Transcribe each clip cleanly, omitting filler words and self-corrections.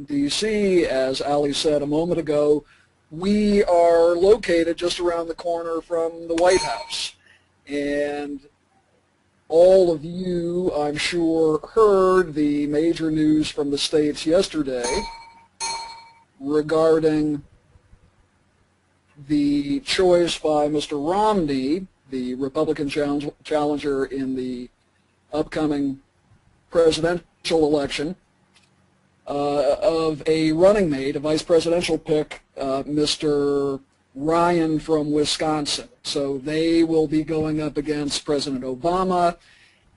D.C. As Ali said a moment ago, we are located just around the corner from the White House. And all of you, I'm sure, heard the major news from the states yesterday regarding the choice by Mr. Romney, the Republican challenger in the upcoming presidential election, of a running mate, a vice presidential pick, Mr. Ryan from Wisconsin. So they will be going up against President Obama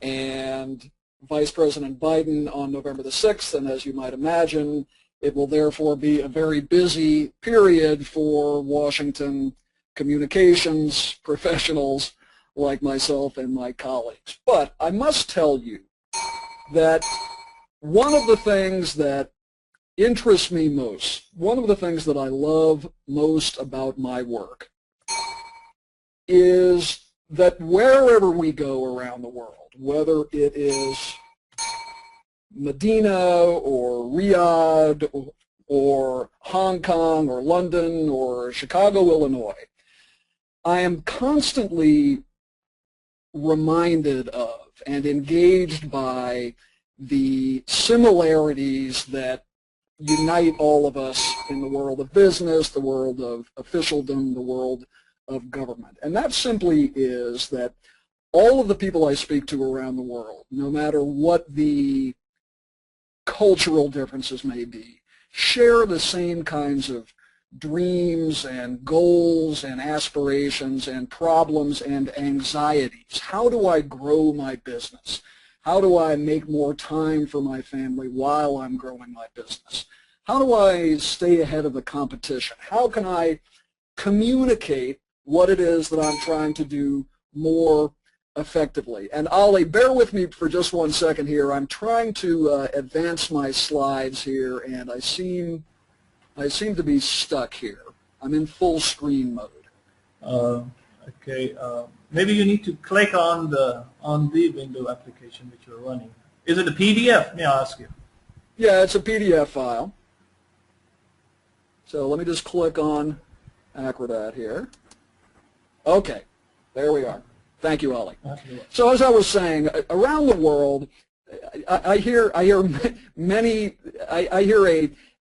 and Vice President Biden on November the 6th, and as you might imagine, it will therefore be a very busy period for Washington communications professionals like myself and my colleagues. But I must tell you that one of the things that interests me most, one of the things that I love most about my work is that wherever we go around the world, whether it is Medina or Riyadh or Hong Kong or London or Chicago, Illinois, I am constantly reminded of and engaged by the similarities that unite all of us in the world of business, the world of officialdom, the world of government. And that simply is that all of the people I speak to around the world, no matter what the cultural differences may be, share the same kinds of dreams and goals and aspirations and problems and anxieties. How do I grow my business? How do I make more time for my family while I'm growing my business? How do I stay ahead of the competition? How can I communicate what it is that I'm trying to do more effectively? And Ali, bear with me for just 1 second here. I'm trying to advance my slides here, and I seem to be stuck here. I'm in full screen mode. Okay. Maybe you need to click on the window application which you're running. Is it a PDF? May I ask you? Yeah, it's a PDF file. So let me just click on Acrobat here. Okay, there we are. Thank you, Ali. So as I was saying, around the world, I hear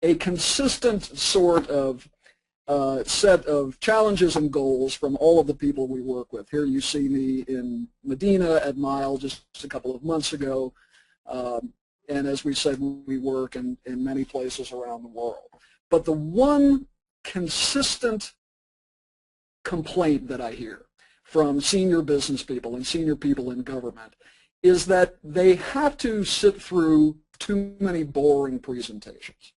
a consistent sort of set of challenges and goals from all of the people we work with. Here you see me in Medina at Mile just a couple of months ago, and as we said, we work in many places around the world. But the one consistent complaint that I hear from senior business people and senior people in government is that they have to sit through too many boring presentations.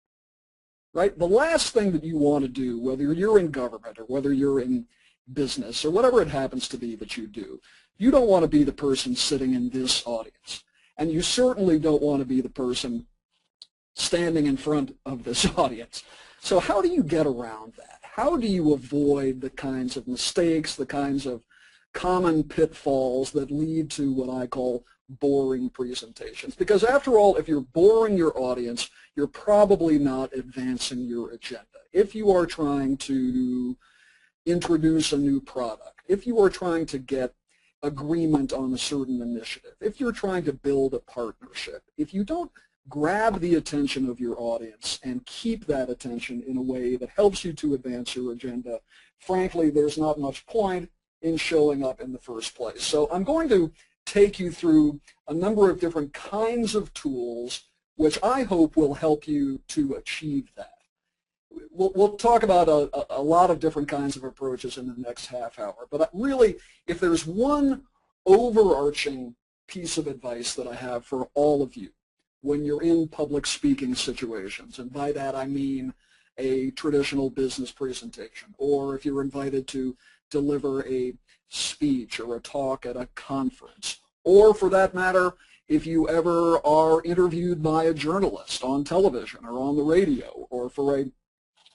Right? The last thing that you want to do, whether you're in government or whether you're in business or whatever it happens to be that you do, you don't want to be the person sitting in this audience. And you certainly don't want to be the person standing in front of this audience. So how do you get around that? How do you avoid the kinds of mistakes, the kinds of common pitfalls that lead to what I call boring presentations? Because after all, if you're boring your audience, you're probably not advancing your agenda. If you are trying to introduce a new product, if you are trying to get agreement on a certain initiative, if you're trying to build a partnership, if you don't grab the attention of your audience and keep that attention in a way that helps you to advance your agenda, frankly, there's not much point in showing up in the first place. So I'm going to take you through a number of different kinds of tools which I hope will help you to achieve that. We'll talk about a lot of different kinds of approaches in the next half hour, but really, if there's one overarching piece of advice that I have for all of you when you're in public speaking situations, and by that I mean a traditional business presentation, or if you're invited to deliver a speech or a talk at a conference, or for that matter, if you ever are interviewed by a journalist on television or on the radio or for a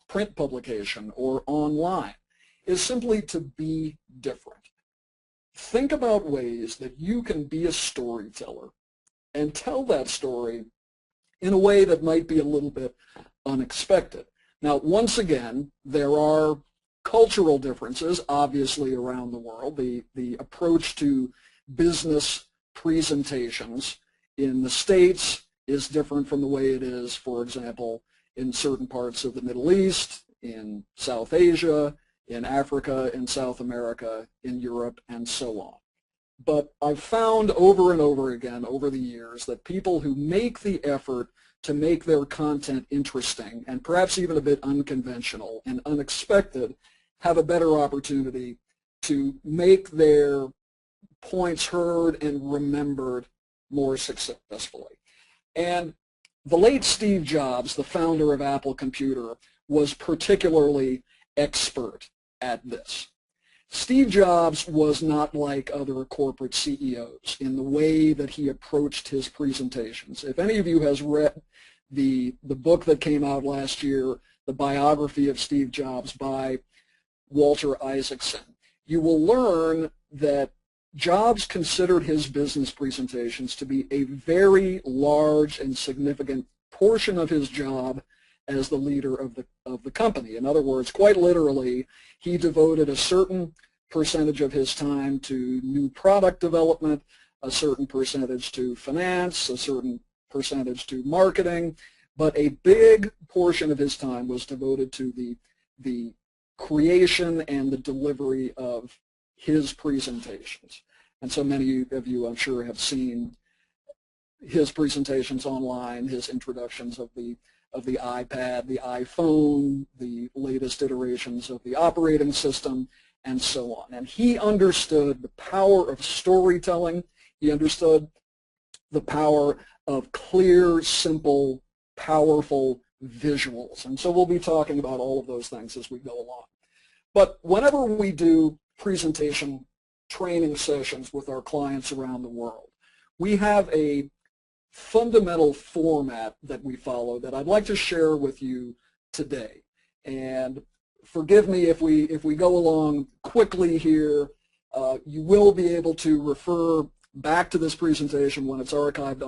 print publication or online, is simply to be different. Think about ways that you can be a storyteller and tell that story in a way that might be a little bit unexpected. Now, once again, there are cultural differences, obviously, around the world. The approach to business presentations in the States is different from the way it is, for example, in certain parts of the Middle East, in South Asia, in Africa, in South America, in Europe, and so on. But I've found over and over again over the years that people who make the effort to make their content interesting and perhaps even a bit unconventional and unexpected have a better opportunity to make their points heard and remembered more successfully. And the late Steve Jobs, the founder of Apple Computer, was particularly expert at this. Steve Jobs was not like other corporate CEOs in the way that he approached his presentations. If any of you has read the book that came out last year, The Biography of Steve Jobs by Walter Isaacson, you will learn that Jobs considered his business presentations to be a very large and significant portion of his job as the leader of the company. In other words, quite literally, he devoted a certain percentage of his time to new product development, a certain percentage to finance, a certain percentage to marketing, but a big portion of his time was devoted to the creation and the delivery of his presentations. And so many of you, I'm sure, have seen his presentations online, his introductions of the iPad, the iPhone, the latest iterations of the operating system, and so on. And he understood the power of storytelling. He understood the power of clear, simple, powerful visuals. And so we'll be talking about all of those things as we go along. But whenever we do presentation training sessions with our clients around the world, we have a fundamental format that we follow that I'd like to share with you today. And forgive me if we go along quickly here. You will be able to refer back to this presentation when it's archived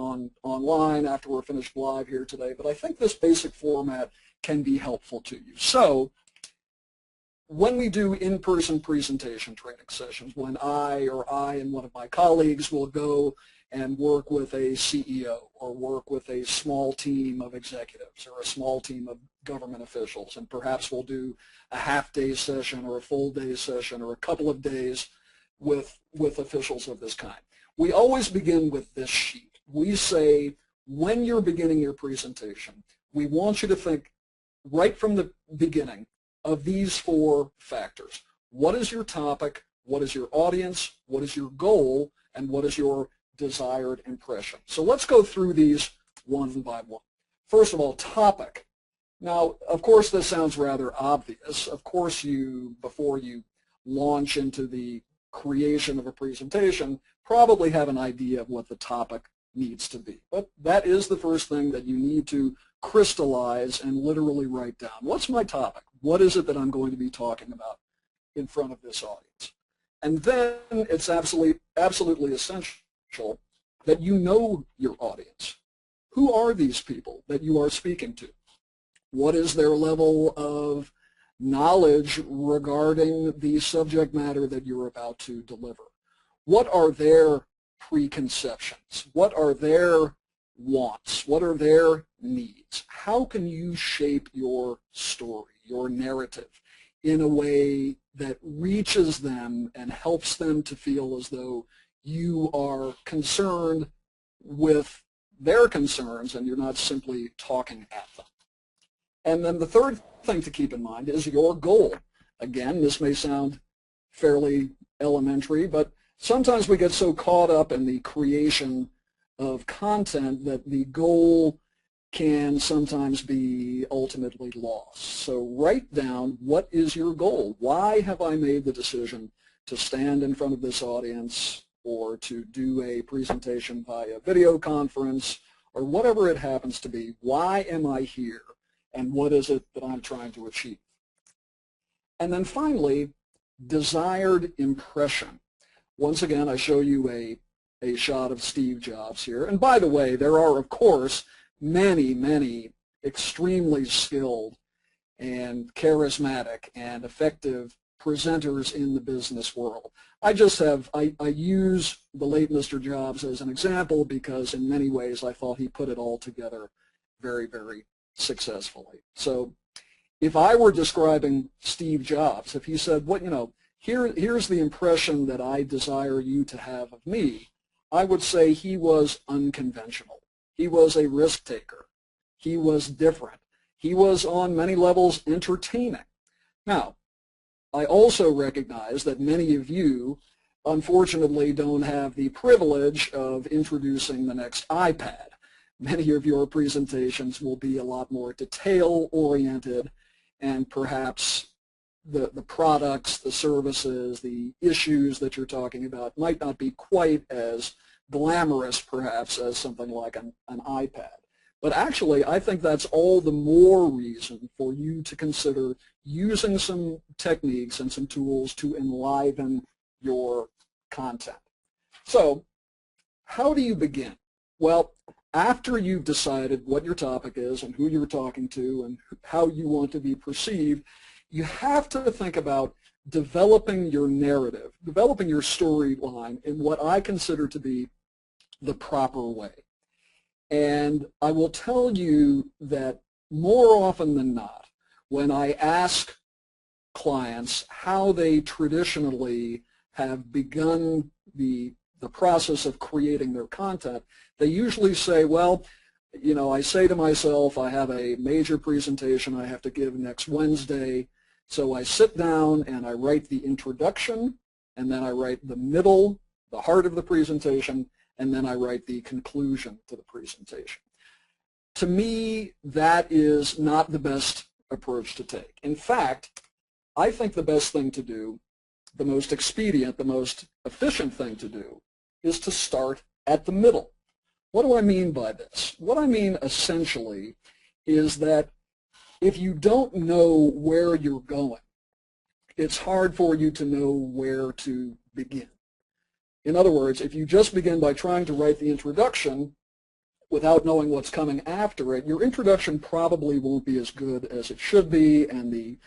online after we're finished live here today. But I think this basic format can be helpful to you. So when we do in-person presentation training sessions, when I and one of my colleagues will go and work with a CEO or work with a small team of executives or a small team of government officials, and perhaps we'll do a half-day session or a full-day session or a couple of days with officials of this kind. We always begin with this sheet. We say, when you're beginning your presentation, we want you to think right from the beginning of these four factors. What is your topic? What is your audience? What is your goal? And what is your desired impression? So let's go through these one by one. First of all, topic. Now, of course, this sounds rather obvious. Of course, before you launch into the creation of a presentation, probably have an idea of what the topic needs to be. But that is the first thing that you need to crystallize and literally write down. What's my topic? What is it that I'm going to be talking about in front of this audience? And then it's absolutely essential that you know your audience. Who are these people that you are speaking to? What is their level of knowledge regarding the subject matter that you're about to deliver? What are their preconceptions? What are their wants? What are their needs? How can you shape your story, your narrative, in a way that reaches them and helps them to feel as though you are concerned with their concerns and you're not simply talking at them? And then the third thing to keep in mind is your goal. Again, this may sound fairly elementary, but sometimes we get so caught up in the creation of content that the goal can sometimes be ultimately lost. So write down, what is your goal? Why have I made the decision to stand in front of this audience or to do a presentation via video conference or whatever it happens to be? Why am I here? And what is it that I'm trying to achieve? And then finally, desired impression. Once again, I show you a shot of Steve Jobs here. And by the way, there are, of course, many extremely skilled and charismatic and effective presenters in the business world. I use the late Mr. Jobs as an example because in many ways I thought he put it all together very, very successfully. So if I were describing Steve Jobs, if he said, here's the impression that I desire you to have of me, I would say he was unconventional. He was a risk taker. He was different. He was on many levels entertaining. Now, I also recognize that many of you, unfortunately, don't have the privilege of introducing the next iPad. Many of your presentations will be a lot more detail-oriented, and perhaps the products, the services, the issues that you're talking about might not be quite as glamorous, perhaps, as something like an iPad. But actually, I think that's all the more reason for you to consider using some techniques and some tools to enliven your content. So, how do you begin? Well, after you've decided what your topic is and who you're talking to and how you want to be perceived, you have to think about developing your narrative, developing your storyline in what I consider to be the proper way. And I will tell you that more often than not, when I ask clients how they traditionally have begun the process of creating their content, they usually say, well, I say to myself, I have a major presentation I have to give next Wednesday, so I sit down and I write the introduction, and then I write the middle, the heart of the presentation, and then I write the conclusion to the presentation. To me, that is not the best approach to take. In fact, I think the best thing to do, the most expedient, the most efficient thing to do, is to start at the middle. What do I mean by this? What I mean essentially is that if you don't know where you're going, it's hard for you to know where to begin. In other words, if you just begin by trying to write the introduction without knowing what's coming after it, your introduction probably won't be as good as it should be, and the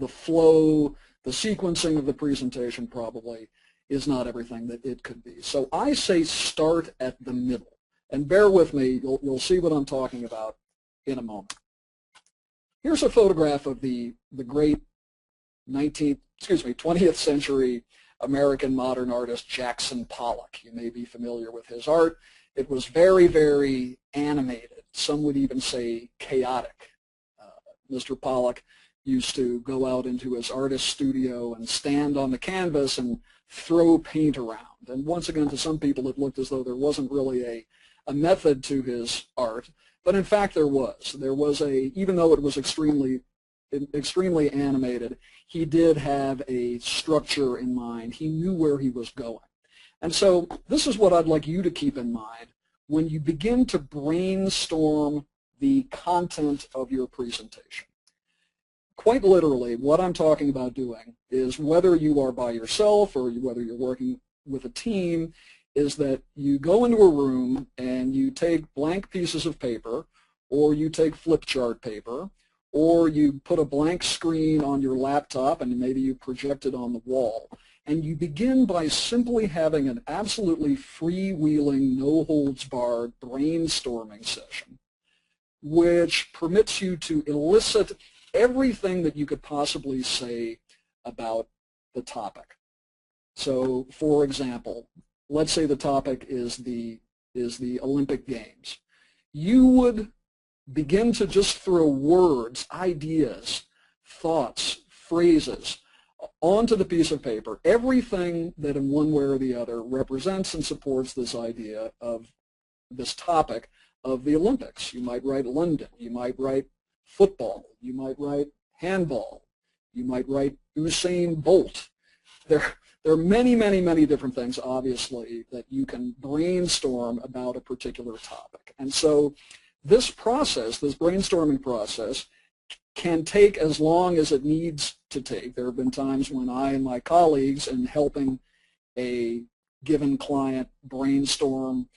flow, the sequencing of the presentation probably is not everything that it could be. So I say start at the middle. And bear with me, you'll see what I'm talking about in a moment. Here's a photograph of the great 20th century American modern artist Jackson Pollock. You may be familiar with his art. It was very, very animated. Some would even say chaotic. Mr. Pollock used to go out into his artist studio and stand on the canvas and throw paint around. And once again, to some people it looked as though there wasn't really a method to his art, but in fact there was. There was even though it was extremely animated, he did have a structure in mind. He knew where he was going. And so this is what I'd like you to keep in mind when you begin to brainstorm the content of your presentation. Quite literally, what I'm talking about doing is, whether you are by yourself or whether you're working with a team, is that you go into a room and you take blank pieces of paper, or you take flip chart paper, or you put a blank screen on your laptop and maybe you project it on the wall. And you begin by simply having an absolutely freewheeling, no-holds-barred brainstorming session, which permits you to elicit everything that you could possibly say about the topic. So, for example, let's say the topic is the Olympic Games. You would begin to just throw words, ideas, thoughts, phrases onto the piece of paper, everything that in one way or the other represents and supports this idea of this topic of the Olympics. You might write London, you might write football, you might write handball, you might write Usain Bolt. There are many, many, many different things, obviously, that you can brainstorm about a particular topic. And so this process, this brainstorming process, can take as long as it needs to take. There have been times when I and my colleagues, in helping a given client brainstorm